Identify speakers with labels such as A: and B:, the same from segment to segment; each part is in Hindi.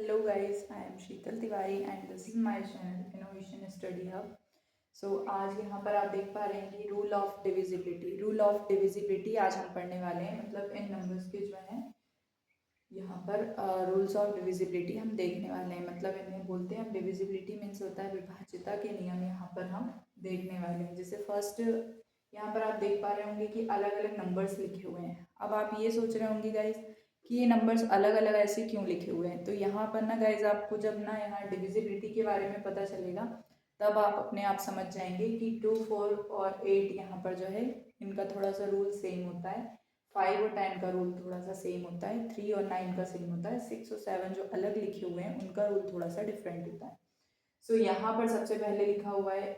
A: Hello guys, I am Sheetal Tiwari and this is my channel Innovation Study Hub. आज यहाँ पर आप देख पा रहे हैं कि रूल ऑफ डिविजिबिलिटी आज हम पढ़ने वाले हैं। मतलब इन नंबर्स के जो है यहाँ पर रूल्स ऑफ डिविजिबिलिटी हम देखने वाले हैं। मतलब इन्हें बोलते हैं हम डिविजिबिलिटी मीन्स होता है विभाज्यता के नियम यहाँ पर हम देखने वाले हैं। जैसे फर्स्ट यहाँ पर आप देख पा रहे होंगे कि अलग अलग नंबर्स लिखे हुए हैं। अब आप ये सोच रहे होंगे गाइज कि ये नंबर्स अलग अलग ऐसे क्यों लिखे हुए हैं। तो यहाँ पर ना गाइज आपको जब ना यहाँ डिविजिबिलिटी के बारे में पता चलेगा तब आप अपने आप समझ जाएंगे कि 2, 4 और 8 यहाँ पर जो है इनका थोड़ा सा रूल सेम होता है। 5 और 10 का रूल थोड़ा सा सेम होता है। 3 और 9 का सेम होता है। 6 और 7 जो अलग लिखे हुए हैं उनका रूल थोड़ा सा डिफरेंट होता है। सो यहाँ पर सबसे पहले लिखा हुआ है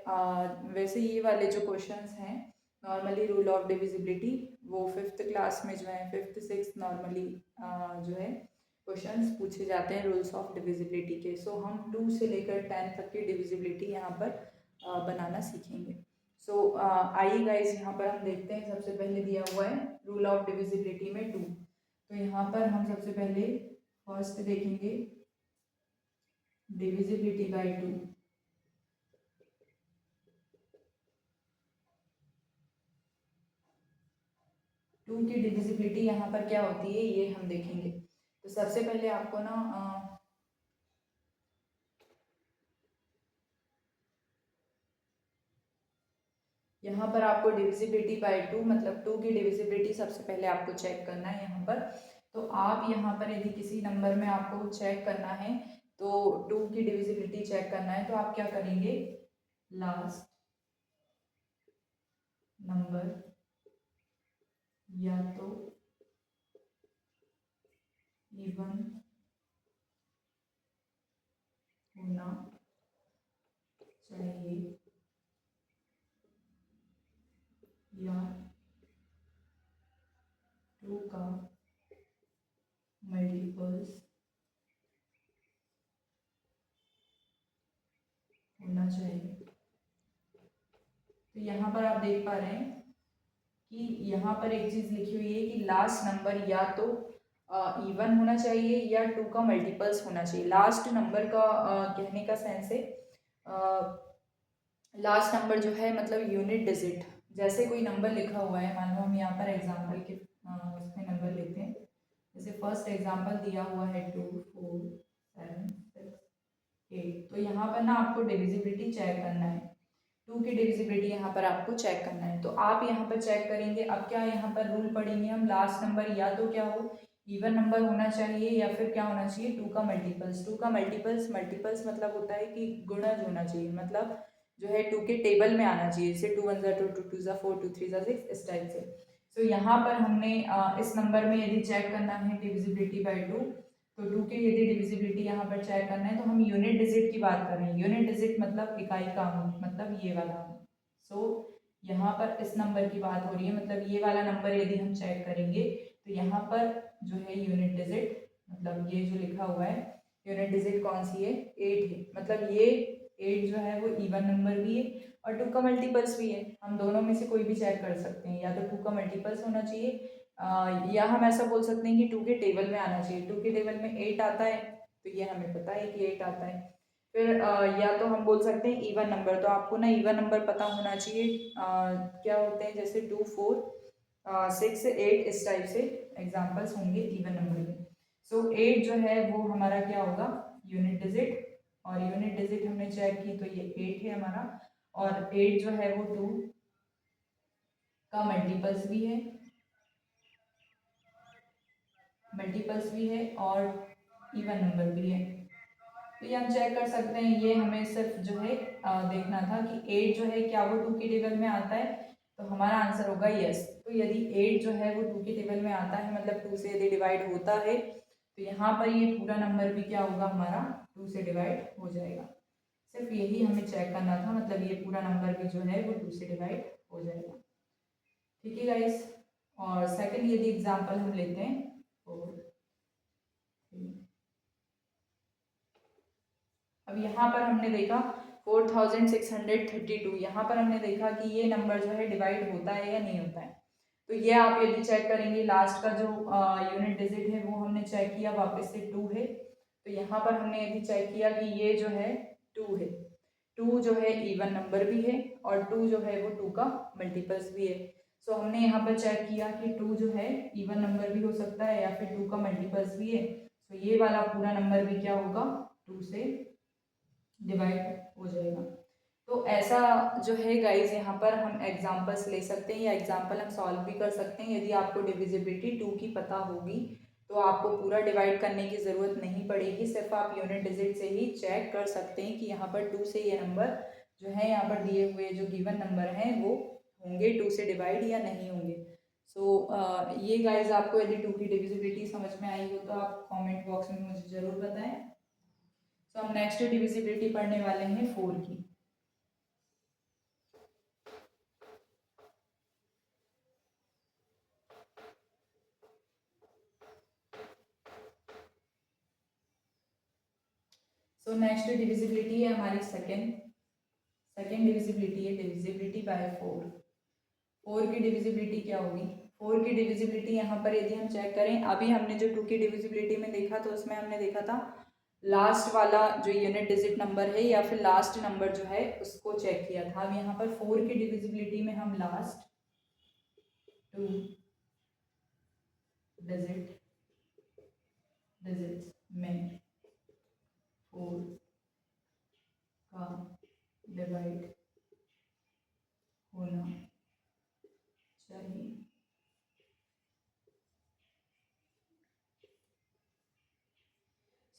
A: वैसे ये वाले जो क्वेश्चंस हैं नॉर्मली रूल ऑफ डिविजिबिलिटी वो 5th क्लास में जो है 5th 6th नॉर्मली जो है क्वेश्चंस पूछे जाते हैं रूल्स ऑफ डिविजिबिलिटी के। सो हम 2 से लेकर 10 तक की डिविजिबिलिटी यहाँ पर बनाना सीखेंगे। सो आइए गाइस यहाँ पर हम देखते हैं। सबसे पहले दिया हुआ है रूल ऑफ डिविजिबिलिटी में 2। तो यहाँ पर हम सबसे पहले फर्स्ट देखेंगे डिविजिबिलिटी बाय 2। टू की डिविजिबिलिटी यहाँ पर क्या होती है ये हम देखेंगे। तो सबसे पहले आपको ना यहाँ पर आपको डिविजिबिलिटी बाय 2 मतलब 2 की डिविजिबिलिटी सबसे पहले आपको चेक करना है यहाँ पर। तो आप यहाँ पर यदि किसी नंबर में आपको चेक करना है तो 2 की डिविजिबिलिटी चेक करना है तो आप क्या करेंगे, लास्ट नंबर या तो इवन होना चाहिए या 2 का मल्टीपल्स होना चाहिए। तो यहाँ पर आप देख पा रहे हैं कि यहाँ पर एक चीज लिखी हुई है कि लास्ट नंबर या तो इवन होना चाहिए या 2 का मल्टीपल्स होना चाहिए। लास्ट नंबर का कहने का सेंस है लास्ट नंबर जो है मतलब यूनिट डिजिट। जैसे कोई नंबर लिखा हुआ है, मान लो हम यहाँ पर एग्जाम्पल के उसमें नंबर लेते हैं। जैसे फर्स्ट एग्जाम्पल दिया हुआ है 2, 4, 7, 6, 8। तो यहाँ पर ना आपको डिविजिबिलिटी चेक करना है। 2 की डिविजिबिलिटी यहाँ पर आपको चेक करना है। तो आप यहाँ पर चेक करेंगे। अब क्या यहाँ पर रूल पढ़ेंगे हम, लास्ट नंबर या तो क्या हो इवन नंबर होना चाहिए या फिर क्या होना चाहिए 2 का मल्टीपल्स। 2 का मल्टीपल्स मतलब होता है कि गुणज होना चाहिए। मतलब जो है 2 के टेबल में आना चाहिए। जैसे 2 1 2, 2 2 4, 2 3 6 इस टाइप से। तो यहाँ पर हमने इस नंबर में यदि चेक करना है डिविजिबिलिटी बाय 2 तो 2 की यदि डिविजिबिलिटी यहाँ पर चेक करना है तो हम यूनिट डिजिट की बात कर रहे हैं। यूनिट डिजिट मतलब इकाई का अंक, मतलब ये वाला। सो यहाँ पर इस नंबर की बात हो रही है। मतलब ये वाला नंबर यदि हम चेक करेंगे तो यहाँ पर जो है यूनिट डिजिट मतलब ये जो लिखा हुआ है यूनिट डिजिट कौन सी है, 8 है। मतलब ये 8 जो है वो इवन नंबर भी है और 2 का मल्टीपल्स भी है। हम दोनों में से कोई भी चेक कर सकते हैं। या तो 2 का मल्टीपल्स होना चाहिए या हम ऐसा बोल सकते हैं कि 2 के टेबल में आना चाहिए। 2 के टेबल में 8 आता है तो ये हमें पता है कि 8 आता है। फिर या तो हम बोल सकते हैं इवन नंबर। तो आपको ना इवन नंबर पता होना चाहिए क्या होते हैं, जैसे 2, 4, 6, 8 इस टाइप से एग्जाम्पल्स होंगे इवन नंबर के। सो 8 जो है वो हमारा क्या होगा, यूनिट डिजिट। और यूनिट डिजिट हमने चेक की तो ये 8 है हमारा। और 8 जो है वो 2 का मल्टीपल्स भी है और इवन नंबर भी है। तो ये हम चेक कर सकते हैं। ये हमें सिर्फ जो है देखना था कि 8 जो है क्या वो 2 के टेबल में आता है। तो हमारा आंसर होगा यस। तो यदि 8 जो है वो 2 के टेबल में आता है मतलब 2 से यदि डिवाइड होता है तो यहाँ पर ये पूरा नंबर भी क्या होगा हमारा 2 से डिवाइड हो जाएगा। सिर्फ यही हमें चेक करना था। मतलब ये पूरा नंबर भी जो है वो 2 से डिवाइड हो जाएगा। ठीक है गाइस। और सेकंड यदि एग्जांपल हम लेते हैं अब यहाँ पर हमने देखा 4632। यहाँ पर हमने देखा कि ये नंबर जो है डिवाइड होता है या नहीं होता है। तो ये आप यदि चेक करेंगे लास्ट का जो यूनिट डिजिट है वो हमने चेक किया वापस से 2 है। तो यहाँ पर हमने यदि चेक किया कि ये जो है 2 है, 2 जो है इवन नंबर भी है और 2 जो है वो 2 का मल्टीपल्स भी है। सो हमने यहाँ पर चेक किया कि 2 जो है इवन नंबर भी हो सकता है या फिर 2 का मल्टीपल्स भी है। तो ये वाला पूरा नंबर भी क्या होगा, 2 से डिवाइड हो जाएगा। तो ऐसा जो है गाइज यहाँ पर हम एग्जांपल्स ले सकते हैं या एग्जांपल हम सॉल्व भी कर सकते हैं। यदि आपको डिविजिबिलिटी 2 की पता होगी तो आपको पूरा डिवाइड करने की ज़रूरत नहीं पड़ेगी, सिर्फ आप यूनिट डिजिट से ही चेक कर सकते हैं कि यहाँ पर 2 से ये नंबर जो है यहाँ पर दिए हुए जो गिवन नंबर हैं वो होंगे 2 से डिवाइड या नहीं होंगे। सो ये गाइज आपको यदि 2 की डिविजिबिलिटी समझ में आई हो तो आप कॉमेंट बॉक्स में मुझे ज़रूर बताएं। तो हम नेक्स्ट डिविजिबिलिटी पढ़ने वाले हैं 4 की। सो नेक्स्ट डिविजिबिलिटी है हमारी सेकेंड डिविजिबिलिटी है डिविजिबिलिटी बाय 4। 4 की डिविजिबिलिटी क्या होगी, 4 की डिविजिबिलिटी यहाँ पर यदि हम चेक करें, अभी हमने जो 2 की डिविजिबिलिटी में देखा तो उसमें हमने देखा था लास्ट वाला जो यूनिट डिजिट नंबर है या फिर लास्ट नंबर जो है उसको चेक किया था। अब यहाँ पर 4 की डिविजिबिलिटी में हम लास्ट 2 डिजिट्स में 4 का डिवाइड होना चाहिए।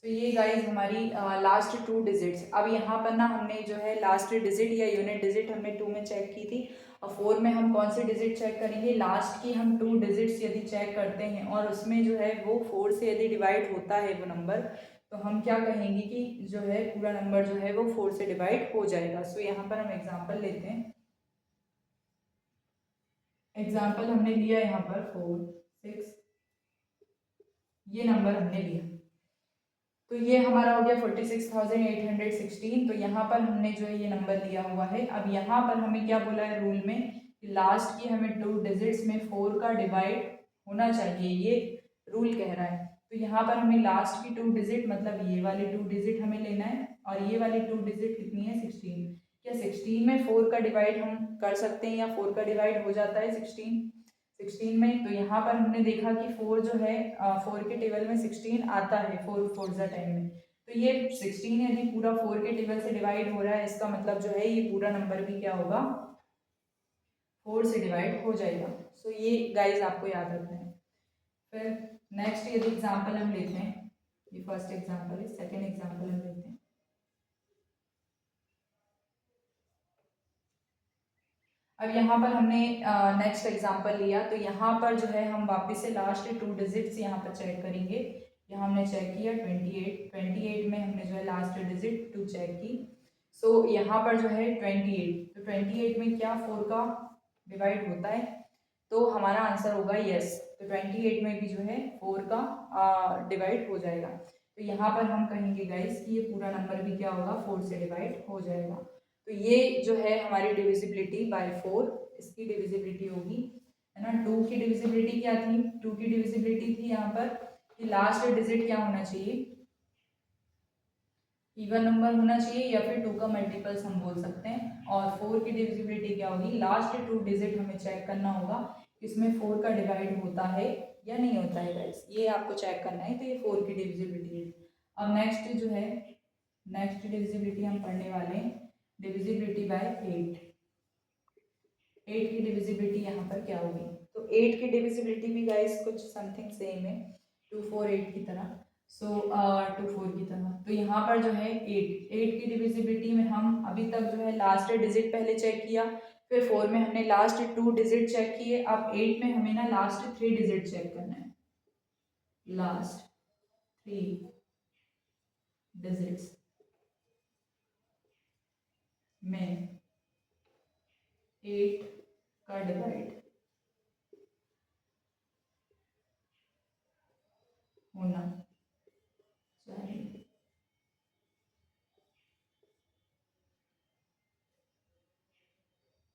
A: तो ये गाइज हमारी लास्ट 2 डिजिट्स। अब यहाँ पर ना हमने जो है लास्ट डिजिट या यूनिट डिजिट हमने 2 में चेक की थी, और 4 में हम कौन सी डिजिट चेक करेंगे, लास्ट की हम 2 डिजिट्स यदि चेक करते हैं और उसमें जो है वो 4 से यदि डिवाइड होता है वो नंबर, तो हम क्या कहेंगे कि जो है पूरा नंबर जो है वो 4 से डिवाइड हो जाएगा। सो यहाँ पर हम एग्जाम्पल लेते हैं। एग्जाम्पल हमने लिया यहाँ पर 4 6, ये नंबर हमने लिया, तो ये हमारा हो गया 46,816। तो यहाँ पर हमने जो है ये नंबर लिया हुआ है। अब यहाँ पर हमें क्या बोला है रूल में कि लास्ट की हमें 2 डिजिट्स में 4 का डिवाइड होना चाहिए, ये रूल कह रहा है। तो यहाँ पर हमें लास्ट की 2 डिजिट मतलब ये वाली 2 डिजिट हमें लेना है, और ये वाली 2 डिजिट कितनी है 16। क्या 16 में 4 का डिवाइड हम कर सकते हैं या 4 का डिवाइड हो जाता है 16 में। तो यहाँ पर हमने देखा कि 4 जो है 4 के टेबल में 16 आता है 4 4 टाइम में। तो ये 16 यदि पूरा 4 के टेबल से डिवाइड हो रहा है, इसका मतलब जो है ये पूरा नंबर भी क्या होगा 4 से डिवाइड हो जाएगा। सो ये गाइज आपको याद रखना है। फिर नेक्स्ट यदि एग्जाम्पल हम लेते हैं, ये फर्स्ट एग्जाम्पल है, सेकेंड एग्जाम्पल हम लेते हैं। अब यहाँ पर हमने नेक्स्ट एग्जांपल लिया, तो यहाँ पर जो है हम वापस से लास्ट 2 डिजिट्स यहाँ पर चेक करेंगे। यहाँ हमने चेक किया 28 में हमने जो है लास्ट डिजिट 2 चेक की। सो यहाँ पर जो है 28, तो 28 में क्या 4 का डिवाइड होता है, तो हमारा आंसर होगा यस। तो 28 में भी जो है 4 का डिवाइड हो जाएगा। तो यहाँ पर हम कहेंगे गाइस कि ये पूरा नंबर भी क्या होगा 4 से डिवाइड हो जाएगा। तो ये जो है हमारी डिविजिबिलिटी बाय 4, इसकी डिविजिबिलिटी होगी, है ना। 2 की डिविजिबिलिटी क्या थी, 2 की डिविजिबिलिटी थी यहाँ पर कि लास्ट डिजिट क्या होना चाहिए, इवन नंबर होना चाहिए या फिर 2 का मल्टीपल्स हम बोल सकते हैं। और 4 की डिविजिबिलिटी क्या होगी, लास्ट 2 डिजिट हमें चेक करना होगा इसमें 4 का डिवाइड होता है या नहीं होता है गाइस, ये आपको चेक करना है। तो ये 4 की डिविजिबिलिटी है। अब नेक्स्ट जो है नेक्स्ट डिविजिबिलिटी हम पढ़ने वाले हैं डिविजिबिलिटी बाय 8। 8 की डिविजिबिलिटी यहाँ पर क्या होगी, तो 8 की डिविजिबिलिटी भी गाइस कुछ समथिंग सेम है 2 4 8 की तरह। सो 2 4 की तरह। तो यहाँ पर जो है 8 की डिविजिबिलिटी में हम अभी तक जो है लास्ट डिजिट पहले चेक किया, फिर 4 में हमने लास्ट 2 डिजिट चेक किए, अब 8 में हमें ना लास्ट 3 डिजिट चेक करना है। लास्ट 3 डिजिट्स में 8 का डिवाइड होना चाहिए।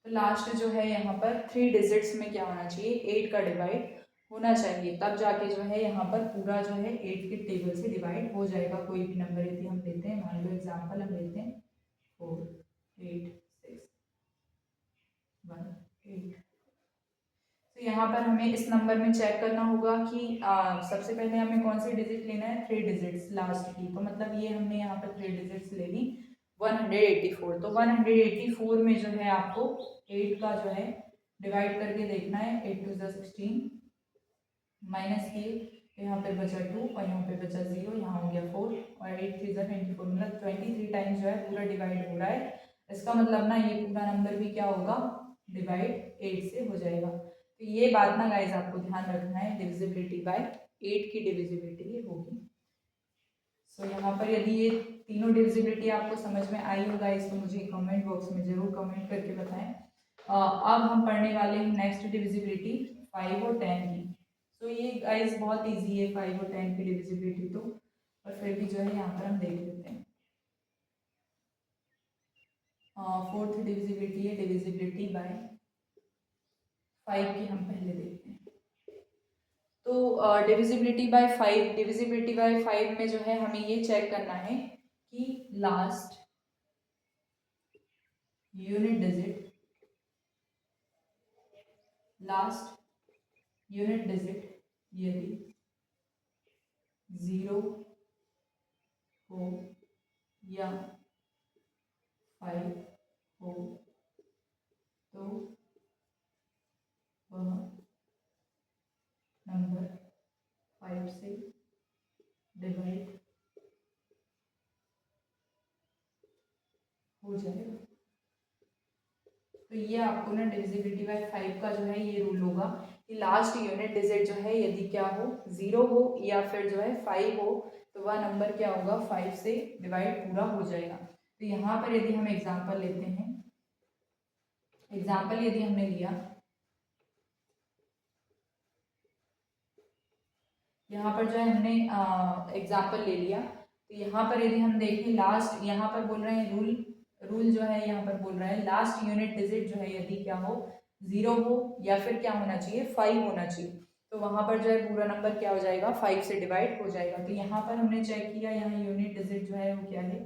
A: तो लास्ट जो है यहाँ पर 3 डिजिट्स में क्या होना चाहिए, 8 का डिवाइड होना चाहिए, तब जाके जो है यहाँ पर पूरा जो है 8 के टेबल से डिवाइड हो जाएगा। कोई भी नंबर यदि हम लेते हैं, मान लो एग्जाम्पल हम लेते हैं 4 8 6 1 8। तो यहाँ पर हमें इस नंबर में चेक करना होगा कि सबसे पहले हमें कौन सी डिजिट लेना है, 3 डिजिट्स लास्ट की। तो मतलब ये हमने यहाँ पर 3 डिजिट्स ले ली 184। तो 184 में जो है आपको 8 का जो है डिवाइड करके देखना है। 8 2 16 माइनस किए तो यहाँ पे बचा 2 और यहाँ पे बचा 0, यहाँ हो गया 4 और 8 3 24, मतलब 23 टाइम्स जो है पूरा डिवाइड हो रहा है। इसका मतलब ना ये पूरा नंबर भी क्या होगा, डिवाइड 8 से हो जाएगा। तो ये बात ना गाइज आपको ध्यान रखना है, डिविजिबिलिटी बाय 8 की डिविजिबिलिटी ये होगी। सो यहाँ पर यदि ये तीनों डिविजिबिलिटी आपको समझ में आई हो गाइज तो मुझे कमेंट बॉक्स में जरूर कमेंट करके बताएं। अब हम पढ़ने वाले हैं नेक्स्ट डिविजिबिलिटी 5 और 10 की। तो ये गाइज बहुत इजी है 5 और 10 की डिविजिबिलिटी तो, और फिर भी जो है यहाँ पर हम देख लेते हैं। फोर्थ डिविजिबिलिटी है डिविजिबिलिटी बाय 5 की, हम पहले देखते हैं। तो डिविजिबिलिटी बाय 5 में जो है हमें ये चेक करना है कि लास्ट यूनिट डिजिट यदि 0 हो या 5 हो तो वह नंबर 5 से डिवाइड हो जाएगा। तो ये आपको ना डिविजिबिलिटी बाय 5 का जो है ये रूल होगा कि लास्ट यूनिट डिजिट जो है यदि क्या हो, 0 हो या फिर जो है 5 हो तो वह नंबर क्या होगा, 5 से डिवाइड पूरा हो जाएगा। तो यहाँ पर यदि हम एग्जाम्पल लेते हैं, एग्जाम्पल यदि हमने लिया, यहाँ पर जो है हमने एग्जाम्पल ले लिया, तो यहाँ पर यदि हम देखें लास्ट, यहाँ पर बोल रहे हैं रूल जो है यहाँ पर बोल रहा है लास्ट यूनिट डिजिट जो है यदि क्या हो, 0 हो या फिर क्या होना चाहिए, 5 होना चाहिए। तो वहाँ पर जो है पूरा नंबर क्या हो जाएगा, 5 से डिवाइड हो जाएगा। तो यहाँ पर हमने चेक किया, यहाँ यूनिट डिजिट जो है वो क्या है,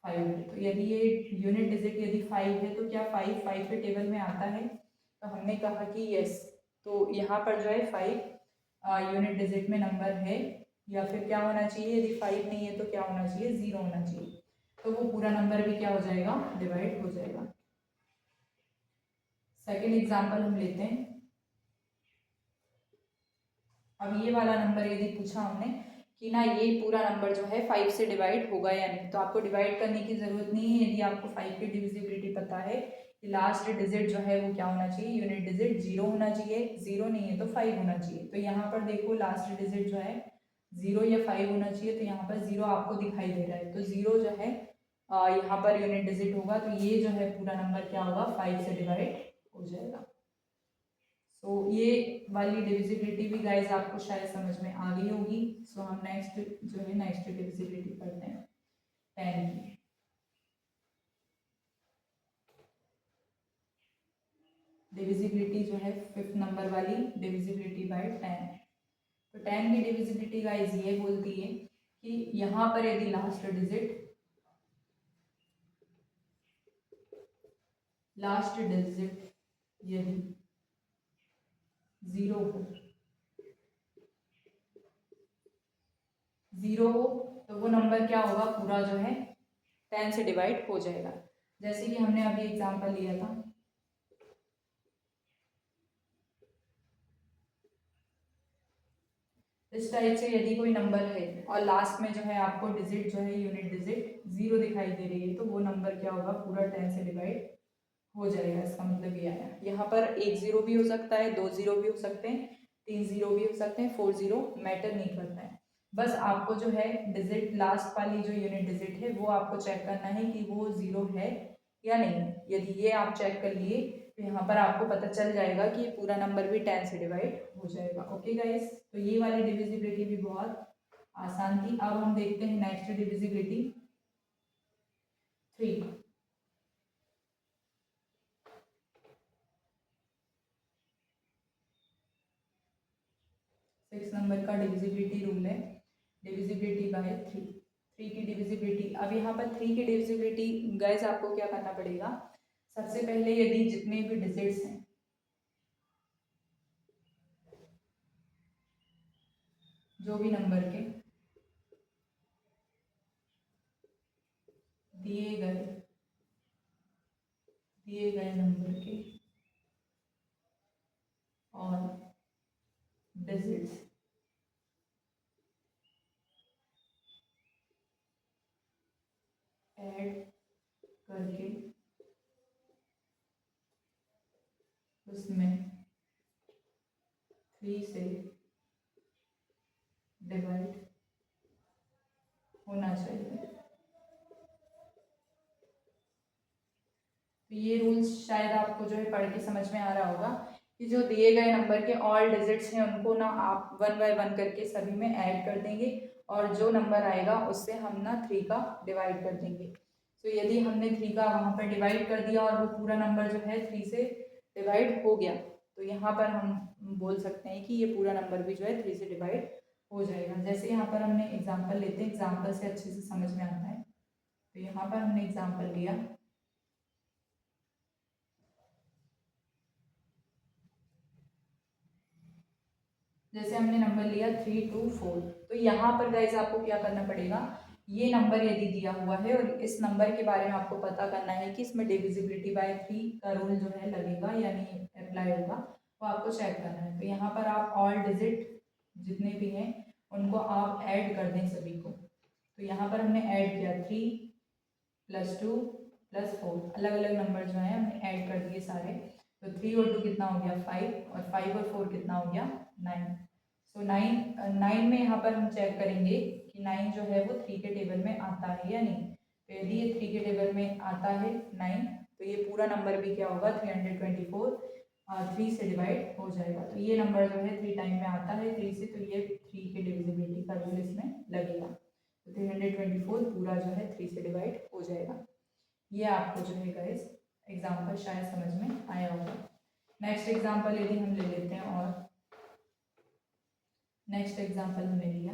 A: 5 है। तो यदि ये यूनिट डिजिट यदि 5 है तो क्या 5 के टेबल में आता है, तो हमने कहा कि यस। तो यहाँ पर जो है 5 यूनिट डिजिट में नंबर है, या फिर क्या होना चाहिए, यदि 5 नहीं है तो क्या होना चाहिए, 0 होना चाहिए। तो वो पूरा नंबर भी क्या हो जाएगा, डिवाइड हो जाएगा। सेकेंड एग्जाम्पल हम लेते हैं। अब ये वाला नंबर यदि पूछा हमने कि ना ये पूरा नंबर जो है 5 से डिवाइड होगा या नहीं, तो आपको डिवाइड करने की जरूरत नहीं है। यदि आपको 5 की डिविजिबिलिटी पता है कि लास्ट डिजिट जो है वो क्या होना चाहिए, यूनिट डिजिट 0 होना चाहिए, 0 नहीं है तो 5 होना चाहिए। तो यहाँ पर देखो लास्ट डिजिट जो है 0 या 5 होना चाहिए, तो यहाँ पर 0 आपको दिखाई दे रहा है, तो 0 जो है यहाँ पर यूनिट डिजिट होगा, तो ये जो है पूरा नंबर क्या होगा, 5 से डिवाइड हो जाएगा। सो ये वाली डिविजिबिलिटी भी गाइज आपको शायद समझ में आ गई होगी। सो हम नेक्स्ट जो है नेक्स्ट डिविजिबिलिटी पढ़ते हैं 10 की। डिविजिबिलिटी जो है 5th नंबर वाली डिविजिबिलिटी बाय 10। तो 10 की डिविजिबिलिटी गाइज ये बोलती है कि यहाँ पर यदि लास्ट डिजिट यदि 0 हो, 0 हो तो वो नंबर क्या होगा, पूरा जो है 10 से डिवाइड हो जाएगा। जैसे कि हमने अभी एग्जांपल लिया था, इस टाइप से यदि कोई नंबर है और लास्ट में जो है आपको डिजिट जो है यूनिट डिजिट 0 दिखाई दे रही है, तो वो नंबर क्या होगा, पूरा 10 से डिवाइड हो जाएगा। इसका मतलब ये आया, यहाँ पर 1 0 भी हो सकता है, 2 0 भी हो सकते हैं, 3 0 भी हो सकते हैं, 4 0 मैटर नहीं करता है। बस आपको जो है डिजिट लास्ट वाली जो यूनिट डिजिट है वो आपको चेक करना है कि वो 0 है या नहीं। यदि ये आप चेक कर लिए तो यहाँ पर आपको पता चल जाएगा कि पूरा नंबर भी 10 से डिवाइड हो जाएगा। ओके गाइस, तो ये वाली डिविजिबिलिटी भी बहुत आसान थी। अब हम देखते हैं नेक्स्ट डिविजिबिलिटी 3। 6 नंबर का डिविजिबिलिटी रूल है, डिविजिबिलिटी बाय 3, 3 की डिविजिबिलिटी। अब यहाँ पर 3 की डिविजिबिलिटी गाइस आपको क्या करना पड़ेगा, सबसे पहले यदि जितने भी डिजिट्स हैं, जो भी नंबर के दिए गए नंबर के और डिजिट्स ऐड करके उसमें 3 से डिवाइड होना चाहिए। तो ये रूल्स शायद आपको जो है पढ़ के समझ में आ रहा होगा कि जो दिए गए नंबर के ऑल डिजिट्स हैं उनको ना आप 1 बाय 1 करके सभी में ऐड कर देंगे और जो नंबर आएगा उससे हम ना 3 का डिवाइड कर देंगे। तो यदि हमने 3 का वहाँ पर डिवाइड कर दिया और वो पूरा नंबर जो है 3 से डिवाइड हो गया, तो यहाँ पर हम बोल सकते हैं कि ये पूरा नंबर भी जो है 3 से डिवाइड हो जाएगा। जैसे यहाँ पर हमने एग्जाम्पल लेते हैं, एग्जाम्पल से अच्छे से समझ में आता है। तो यहाँ पर हमने एग्जाम्पल लिया, जैसे हमने नंबर लिया 3 2 4। तो यहाँ पर गाइज आपको क्या करना पड़ेगा, ये नंबर यदि दिया हुआ है और इस नंबर के बारे में आपको पता करना है कि इसमें डिविजिबिलिटी बाय 3 का रूल जो है लगेगा या नहीं अप्लाई होगा, वो आपको चेक करना है। तो यहाँ पर आप ऑल डिजिट जितने भी हैं उनको आप ऐड कर दें सभी को। तो यहाँ पर हमने ऐड किया 3 + 2 + 4, अलग अलग नंबर जो है हमने ऐड कर दिए सारे। तो 3 और 2 कितना हो गया 5, और 5 और 4 कितना हो गया 9। सो 9 में यहाँ पर हम चेक करेंगे कि 9 जो है वो 3 के टेबल में आता है या नहीं। तो यदि ये 3 के टेबल में आता है 9, तो ये पूरा नंबर भी क्या होगा 324 3 से डिवाइड हो जाएगा। तो ये नंबर जो है 3 टाइम में आता है 3 से, तो ये 3 के डिविजिबिलिटी का रूल इसमें लगेगा। तो 324 पूरा जो है 3 से डिवाइड हो जाएगा। ये आपको जो है गाइस एग्जाम्पल शायद समझ में आया होगा। नेक्स्ट एग्जाम्पल यदि हम ले लेते हैं, और नेक्स्ट एग्जाम्पल हमने लिया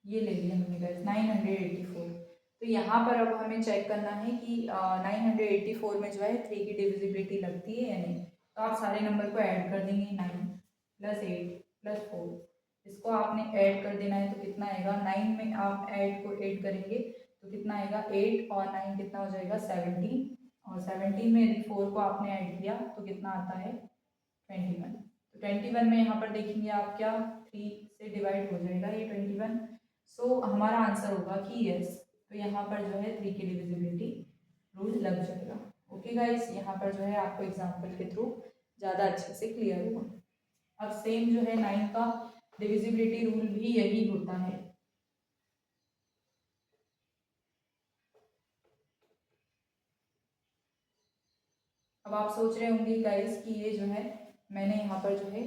A: ये ले लिया हमने गाइस 984। तो यहाँ पर अब हमें चेक करना है कि 984 में जो है 3 की डिविजिबिलिटी लगती है या नहीं। तो आप सारे नंबर को ऐड कर देंगे, 9 + 8 + 4, इसको आपने ऐड कर देना है। तो कितना आएगा, 9 में आप ऐड को ऐड करेंगे तो कितना आएगा 8 और 9 कितना हो जाएगा 17, और 17 में यदि 4 को आपने ऐड किया तो कितना आता है 21। तो 21 में यहाँ पर देखेंगे आप क्या 3 से डिवाइड हो जाएगा ये 21। सो हमारा आंसर होगा कि यस। तो यहाँ पर जो है 3 की डिविजिबिलिटी रूल लग जाएगा। ओके गाइस, यहाँ पर जो है आपको एग्जाम्पल के थ्रू ज़्यादा अच्छे से क्लियर होगा। अब सेम जो है 9 का डिविजिबिलिटी रूल भी यही होता है। अब आप सोच रहे होंगे गाइस कि ये जो है मैंने यहाँ पर जो है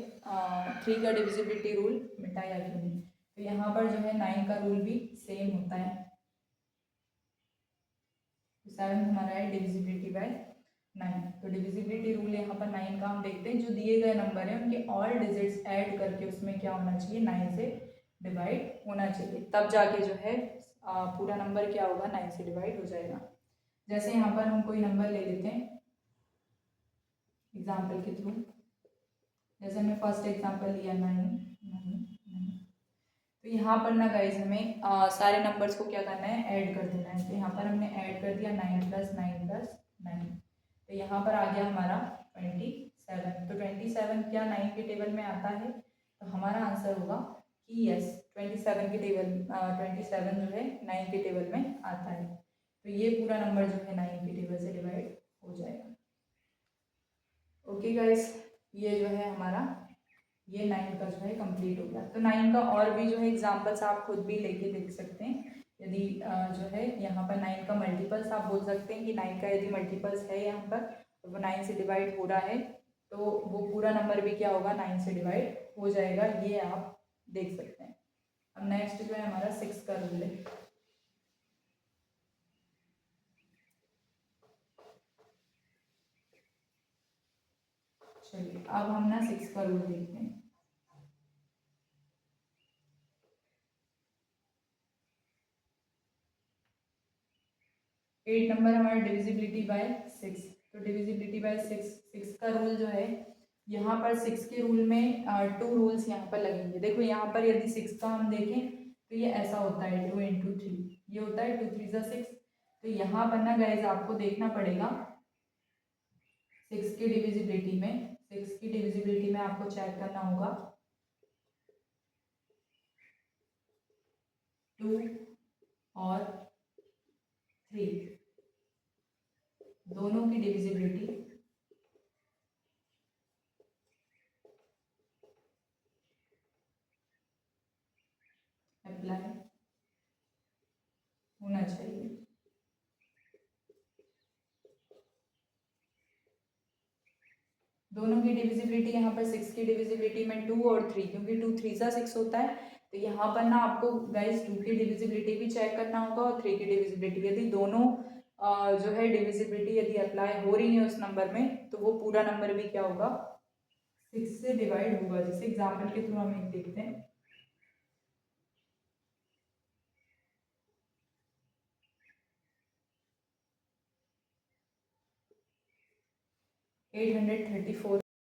A: 3 का डिविजिबिलिटी रूल मिटाया क्यों नहीं। तो यहाँ पर जो है 9 का रूल भी सेम होता है। 7 हमारा है डिविजिबिलिटी बाय 9। तो डिविजिबिलिटी रूल यहाँ पर 9 का हम देखते हैं, जो दिए गए नंबर है उनके ऑल डिजिट्स ऐड करके उसमें क्या होना चाहिए 9 से डिवाइड होना चाहिए, तब जाके जो है पूरा नंबर क्या होगा 9 से डिवाइड हो जाएगा। जैसे यहाँ पर हम कोई नंबर ले लेते हैं एग्जाम्पल के थ्रू, जैसे हमने फर्स्ट एग्जाम्पल लिया 9 9 9। तो यहाँ पर ना गाइज हमें सारे नंबर्स को क्या करना है ऐड कर देना है। तो यहाँ पर हमने ऐड कर दिया 9 + 9 + 9। तो यहाँ पर आ गया हमारा 27। तो 27 क्या 9 के टेबल में आता है। तो हमारा आंसर होगा कि यस 27 के टेबल 27 जो है 9 के टेबल में आता है। तो ये पूरा नंबर जो है 9 के टेबल से डिवाइड हो जाएगा। ओके गाइस, ये जो है हमारा ये 9 का जो है कंप्लीट हो गया। तो 9 का और भी जो है एग्जांपल्स आप खुद भी लेके देख सकते हैं। यदि जो है यहाँ पर 9 का मल्टीपल्स आप बोल सकते हैं कि 9 का यदि मल्टीपल्स है यहाँ पर वो 9 से डिवाइड हो रहा है, तो वो पूरा नंबर भी क्या होगा 9 से डिवाइड हो जाएगा, ये आप देख सकते हैं। अब नेक्स्ट जो है हमारा 6 का रूल है। चलिए अब हम ना 6 का रूल देखते हैं। 8 नंबर हमारा डिविजिबिलिटी बाय 6। तो डिविजिबिलिटी बाय 6 का रूल जो है, यहाँ पर 6 के रूल में 2 रूल्स यहाँ पर लगेंगे। देखो यहाँ पर यदि 6 का हम देखें तो ये ऐसा होता है 2 × 3, ये होता है 2 3 = 6। तो यहाँ पर ना गाइज आपको देखना पड़ेगा 6 की डिविजिबिलिटी में आपको चेक करना होगा 2 और 3 दोनों की डिविजिबिलिटी अप्लाई होना चाहिए। दोनों की डिविजिबिलिटी यहाँ पर 6 की डिविजिबिलिटी में 2 और 3, क्योंकि 2 3 सा 6 होता है। तो यहाँ पर ना आपको गाइस 2 की डिविजिबिलिटी भी चेक करना होगा और 3 की डिविजिबिलिटी। यदि दोनों जो है डिविजिबिलिटी यदि अप्लाई हो रही है उस नंबर में, तो वो पूरा नंबर भी क्या होगा 6 से डिवाइड होगा। जैसे एग्जाम्पल के थ्रू हम एक देखते हैं। 834